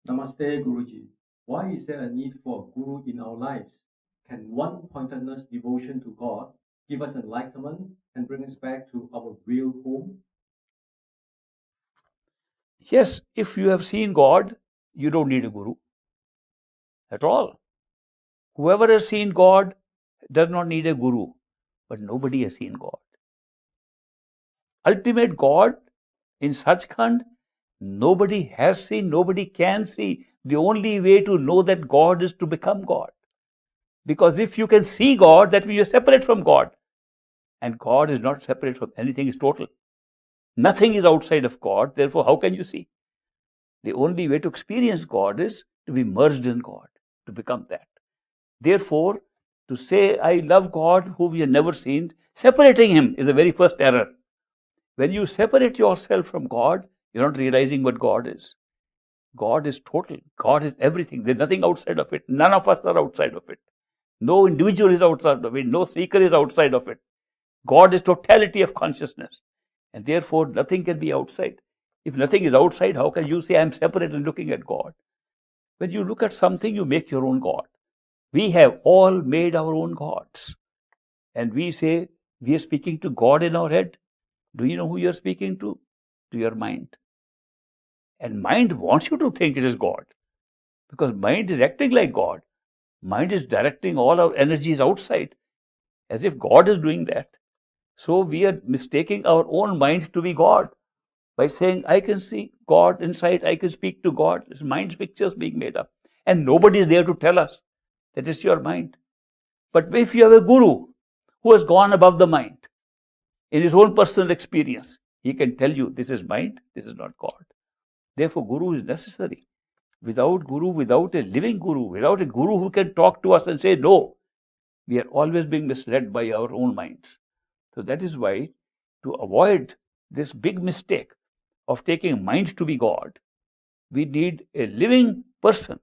Namaste, Guruji. Why is there a need for a guru in our lives? Can one pointedness devotion to God give us enlightenment and bring us back to our real home? Yes, if you have seen God, you don't need a guru at all. Whoever has seen God does not need a guru, but nobody has seen God. Ultimate God in Sachkhand, nobody has seen, nobody can see. The only way to know that God is to become God. Because if you can see God, that means you're separate from God. And God is not separate from anything, is total. Nothing is outside of God, therefore, how can you see? The only way to experience God is to be merged in God, to become that. Therefore, to say, I love God whom we have never seen, separating Him is the very first error. When you separate yourself from God, you're not realizing what God is. God is total. God is everything. There's nothing outside of it. None of us are outside of it. No individual is outside of it. No seeker is outside of it. God is totality of consciousness. And therefore, nothing can be outside. If nothing is outside, how can you say, I'm separate and looking at God? When you look at something, you make your own God. We have all made our own gods. And we say, we are speaking to God in our head. Do you know who you are speaking to? To your mind. And mind wants you to think it is God. Because mind is acting like God. Mind is directing all our energies outside, as if God is doing that. So we are mistaking our own mind to be God by saying, I can see God inside, I can speak to God. It's mind's pictures being made up. And nobody is there to tell us that it's your mind. But if you have a guru who has gone above the mind in his own personal experience, he can tell you this is mind, this is not God. Therefore, guru is necessary. Without guru, without a living guru, without a guru who can talk to us and say no, we are always being misled by our own minds. So that is why, to avoid this big mistake of taking mind to be God, we need a living person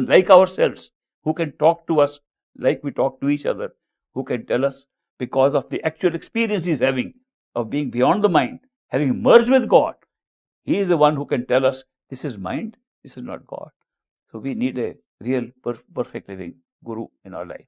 like ourselves, who can talk to us like we talk to each other, who can tell us, because of the actual experience he's having of being beyond the mind, having merged with God, he is the one who can tell us, this is mind, this is not God. So we need a real perfect living guru in our life.